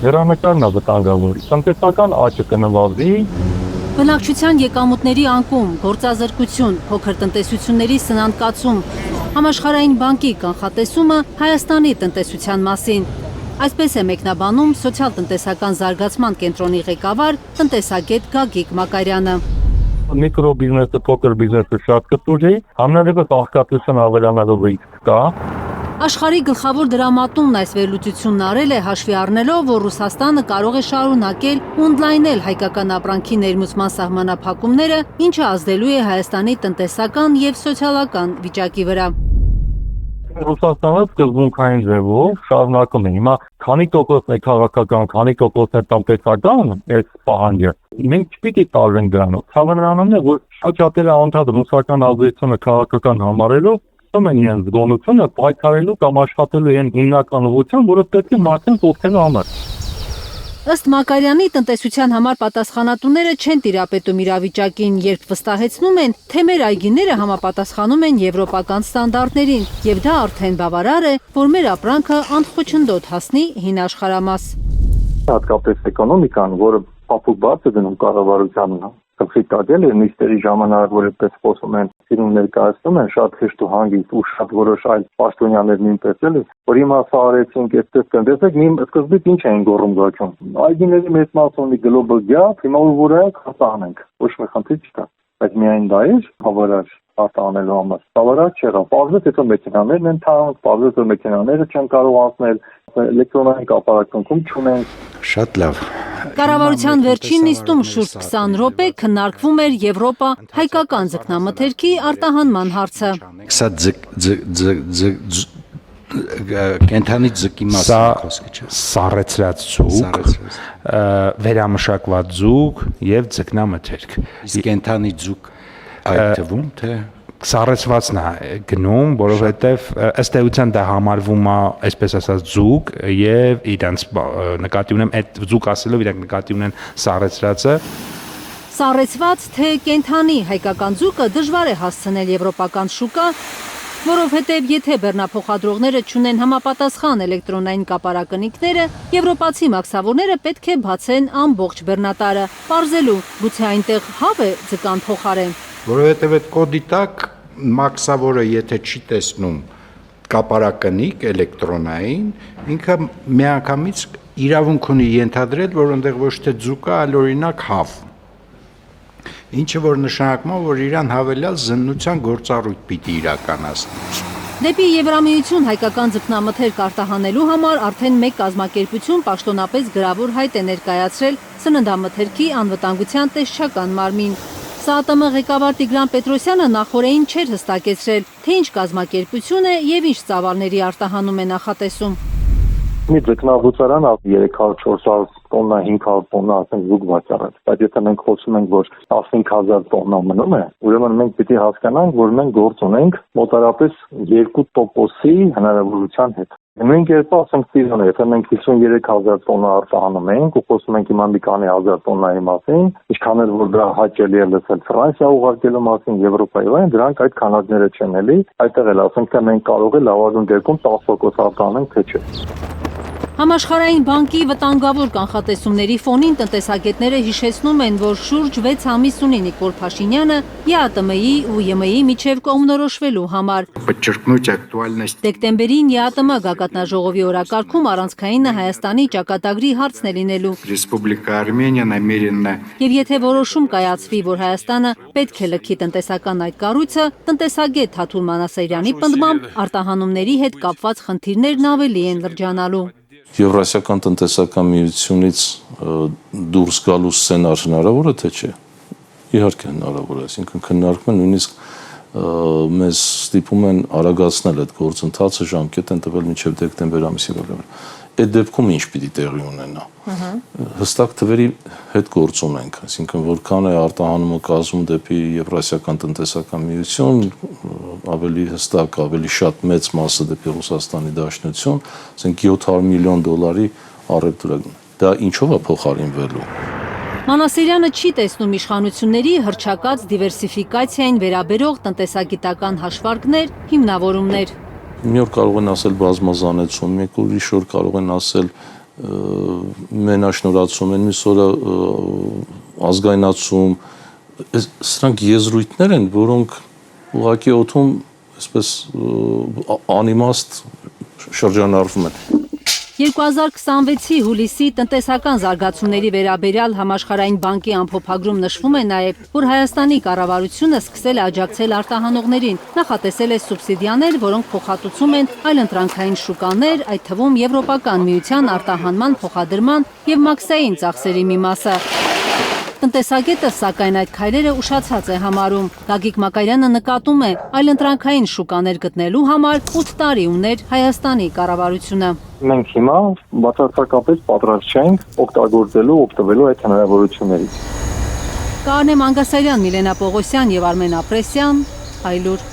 Հեռանկարն է վտանգավոր, տնտեսական աճը կնվազի։ Բնակչության եկամուտների անկում, գործազրկություն, փոքր տնտեսությունների սնանկացում, Համաշխարհային բանկի կանխատեսումը Հայաստանի տնտեսության մասին։ Այսպես է մեկնաբանում սոցիալ-տնտեսական զարգացման կենտրոնի ղեկավար տնտեսագետ Գագիկ Մակարյանը։ Միկրոբիզնեսը, փոքր բիզնեսը շատ կտուժի, համենայնիվ աղքատության ավելանալու ռիսկ կա։ Աշխարհի գլխավոր դրամատումն այս վերլուծությունն արել է հաշվի առնելով, որ Ռուսաստանը կարող է շարունակել ու ընդլայնել հայկական ապրանքի ներմուծման սահմանափակումները, ինչը ազդելու է Հայաստանի տնտեսական եւ սոցիալական վիճակի վրա։ Ռուսաստանը սկզբունքային ձևով շարունակում է։ Հիմա քանի տոկոսն է քաղաքական, քանի տոկոսն է տնտեսական, այս պահանջը։ Մենք չպիտի տարվենք դրանով։ Ցավալիանն է, որ շատ-շատերը անդադ ռուսական ազդեցությունը քաղաքական համարելով են իրենց զգոնությունը պայքարելու կամ աշխատելու են հիմնական ուղղությամբ, որը պետք է մարդկանց օգնելու համար։ Ըստ Մակարյանի տնտեսության համար պատասխանատուները չեն տիրապետում իրավիճակին, երբ վստահեցնում են, թե մեր այգիները համապատասխանում են եվրոպական ստանդարտներին, եւ դա արդեն բավարար է, որ մեր ապրանքը անխոչնդոտ հասնի հին աշխարհամաս։ Հատկապես էկոնոմիկան, որը փափուկ բաց է դնում կառավարությանն, խնդրել է նիստերի ժամանակ, որ այդպես խոսում են, իրում ներկայացնում են շատ հեշտ ու հանգիստ ու շատ որոշ այլ պաշտոնյաներ նույնպես էլի, որ հիմա սա արեցինք, այդպես կնդեսեք, սկզբից ինչ էին գոռում գաչում։ Այգիների մեծ մասը ունի գլոբալ գապ, հիմա որ արտահանենք, ոչ մի խնդիր չկա։ Բայց միայն դա է բավարար արտահանելու համար։ Բավարար չեղավ։ Պարզվեց հետո մեքենաներն են թանկ, պարզվեց որ մեքենաները չեն կարող անցնել, էլեկտրոնային կապարակնքում չունեն։ Շատ լավ։ Կառավարության վերջին նիստում շուրջ 20 րոպե քննարկվում էր Եվրոպա հայկական ձկնամթերքի արտահանման հարցը։ Սա կենթանի ձկի մասին խոսքը չէ։ Սառեցրած ձուկ, վերամշակված ձուկ եւ ձկնամթերք։ Իսկ կենթանի ձուկ այդ թվում թե սառեցվածն է գնում, որովհետև ըստ էության դա համարվում է, այսպես ասած, ձուկ եւ իրանց նկատի ունեմ այդ ձուկ ասելով իրանք նկատի ունեն սառեցրածը։ Սառեցված թե կենթանի հայկական ձուկը դժվար է հասցնել եվրոպական շուկա, որովհետև եթե բեռնափոխադրողները չունեն համապատասխան էլեկտրոնային կապարակնիկները, եվրոպացի մաքսավորները պետք է բացեն ամբողջ բեռնատարը, պարզելու գուցե այնտեղ հավ է ձկան փոխարեն։ Որովհետև այդ կոդի տակ մաքսավորը եթե չի տեսնում կապարակնիկ էլեկտրոնային, ինքը միանգամից իրավունք ունի ենթադրել, որ այնտեղ ոչ թե ձուկ է, այլ օրինակ հավ։ Ինչը որ նշանակում է, որ իրան հավելյալ զննության գործառույթ պիտի իրականացնի։ Դեպի Եվրամիություն հայկական ձկնամթերք արտահանելու համար արդեն մեկ կազմակերպություն պաշտոնապես գրավոր հայտ է ներկայացրել սննդամթերքի անվտանգության տեսչական մարմին։ ՍԱՏՄ ղեկավար Տիգրան Պետրոսյանը նախօրեին չէր հստակեցրել, թե ինչ կազմակերպություն է եւ ինչ ծավալների արտահանում է նախատեսում։ Մի ձկնաբուծարան 300-400 տոննա, 500 տոննա ասենք զուգ վաճառել, բայց եթե մենք խոսում ենք, որ 15000 տոննա մնում է, ուրեմն մենք պիտի հասկանանք, որ մենք գործ ունենք մոտարապես 2%-ի հնարավորության հետ։ Նույն կերպ ասենք Սիրիոն, եթե մենք 53000 տոննա արտահանում ենք ու խոսում ենք հիմա մի քանի հազար տոննայի մասին, ինչքան էլ որ դա հաճելի է լսել Ֆրանսիա ուղարկելու մասին, Եվրոպայի վայր, դրանք այդ քանակները չեն էլի, այդտեղ էլ ասենք թե մենք կարող է լավագույն դեպքում 10% արտահանենք, թե չէ։ Համաշխարհային բանկի վտանգավոր կանխատեսումների ֆոնին տնտեսագետները հիշեցնում են, որ շուրջ 6 ամիս ունի Նիկոլ Փաշինյանը ԵԱՏՄ-ի ու ԵՄ-ի միջև կողմնորոշվելու համար։ Դեկտեմբերին ԵԱՏՄ գագաթնաժողովի օրակարգում առանցքայինը Հայաստանի ճակատագրի հարցն է լինելու։ Եվ եթե որոշում կայացվի, որ Հայաստանը պետք է լքի տնտեսական այդ կառույցը, տնտեսագետ Թաթուլ Մանասարյանի պնդմամբ արտահանումների հետ կապված խնդիրներն ավելի են լրջանալու։ Եվրասիական տնտեսական միությունից դուրս գալու սցենար հնարավոր է թե չէ։ Իհարկե հնարավոր է, այսինքն քննարկում են նույնիսկ մեզ ստիպում են արագացնել այդ գործընթացը, ժամկետ են տվել մինչև դեկտեմբեր ամսի վերջը։ Այդ դեպքում ինչ պիտի տեղի ունենա։ Հստակ թվերի հետ գործ ունենք, այսինքն որքան է արտահանումը կազմում դեպի Եվրասիական տնտեսական միություն, ավելի հստակ, ավելի շատ մեծ մասը դեպի Ռուսաստանի Դաշնություն, ասենք 700 միլիոն դոլարի առևտուր է։ Դա ինչով է փոխարինվելու։ Մանասարյանը չի տեսնում իշխանությունների հռչակած դիվերսիֆիկացիային վերաբերող տնտեսագիտական հաշվարկներ, հիմնավորումներ։ Մի օր կարող են ասել բազմազանեցում, մեկ ուրիշ օր կարող են ասել մենաշնորհացում են, մյուս օրը ազգայնացում, սրանք եզրույթներ են, որոնք ուղղակի օդում այսպես անիմաստ շրջանառվում են։ 2026-ի հուլիսի տնտեսական զարգացումների վերաբերյալ Համաշխարհային բանկի ամփոփագրում նշվում է նաև, որ Հայաստանի կառավարությունը սկսել է աջակցել արտահանողներին, նախատեսել է սուբսիդիաներ, որոնք փոխհատուցում են այլընտրանքային շուկաներ, այդ թվում Եվրոպական միության արտահանման փոխադրման եւ մաքսային ծախսերի մի մասը։ Տնտեսագետը, սակայն, այդ քայլերը ուշացած է համարում։ Գագիկ Մակարյանը նկատում է, այլընտրանքային շուկաներ գտնելու համար 8 տարի ուներ Հայաստանի կառավարությունը։ Մենք հիմա բացարձակապես պատրաստ չենք օգտվելու այդ հնարավորություններից։ Կարնե Մանգասարյան, Միլենա Պողոսյան եւ Արմեն Ապրեսյան, Այլուր։